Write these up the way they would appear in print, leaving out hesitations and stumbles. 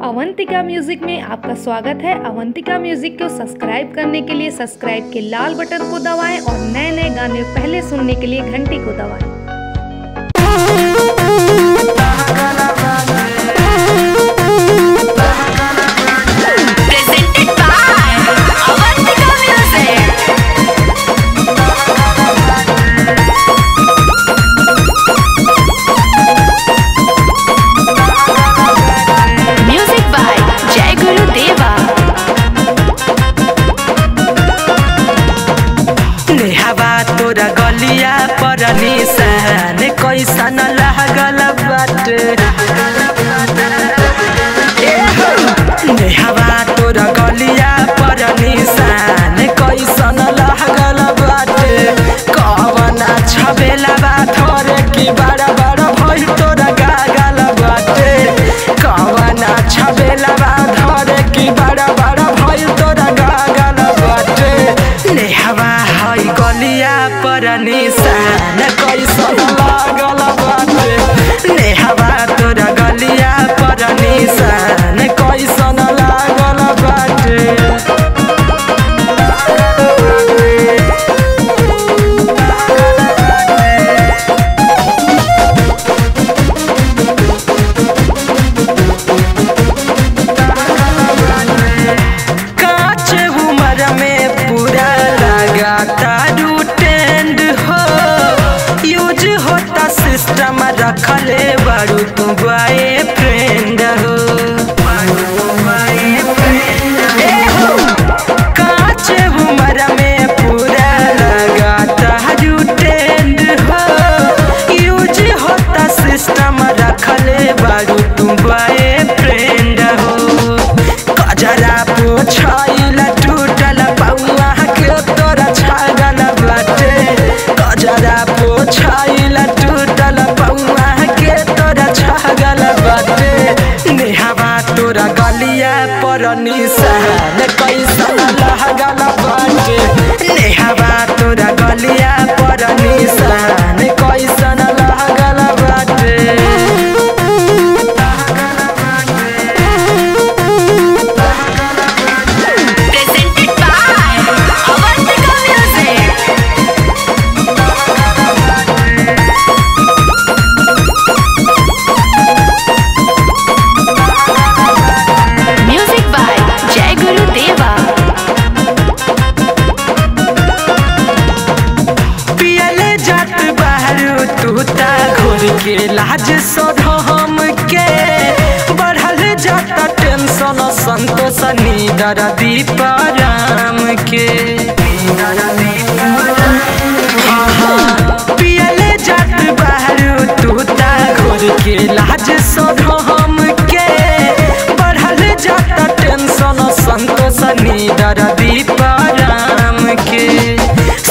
Avantika music में आपका स्वागत है। अवंतिका म्यूजिक को सब्सक्राइब करने के लिए सब्सक्राइब के लाल बटन को दबाएं और नए नए गाने पहले सुनने के लिए घंटी को दबाएं। तोरा गलिया पर निशान कैसन लागल बाटे नेहवा तोरा गलिया पर निशान कैसन लागल बाटे कवना छबेला बा थोरे की बड़ा बड़ा भइल तोरा गागल बाटे कवना छबेला बा थोरे की बड़ा बड़ा भइल तोरा गागल बाटे नेहवा हई गलिया पर निशान कैसन लागल बाटे नेहवा तोरा गलिया पर निशान कैसन लागल बाटे। काचे उम्र में पूरा लगाता सिस्टम रखले बारू तू बॉयफ्रेंड हो काचे उम्र में पूरा लगाता ट्रेंड हो यूज होता सिस्टम रखले बारू तू बॉयफ्रेंड हो कजरा पोछाइला टूटल पौआ के तोरा छागल बाटे कजरा पोछाइला टूटल पौआ के तोरा छागल बाटे नेहवा तोरा गलिया पर निशान कैसन लागल बाटे नेहवा तोरा गलिया पर निशान कैसन लागल बाटे। के लाज सधम के बढ़ल जाता टेंशन संतोष नीदर दीपाराम के पियले जात बाहर तूता घोर के लाज सधम के बढ़ल जाता टेंशन संतोष नीदर दीपाराम के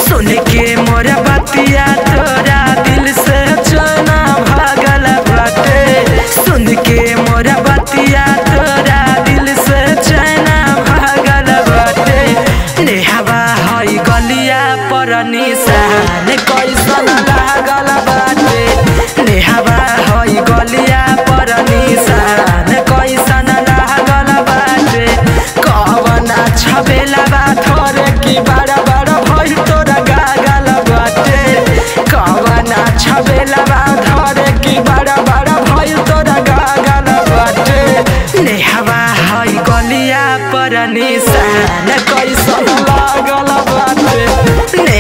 सुन के मोर बतिया तोरा दिल से चना भागल बाटे सुन के मोर बतिया तोरा दिल से चना भागल बाटे नेहवा हई गलिया पर निशान कैसन लागल बाटे नेहवा हई गलिया पर निशान कैसन लागल बाटे कवना छबेला बा थोरे की बड़ा बड़ा भइल तोरा गागल बाटे कवना छबेला बा थोरे की बड़ा बड़ा भइल तोरा गागल बाटे नेहवा हई गलिया पर निशान कैसन लागल बाटे।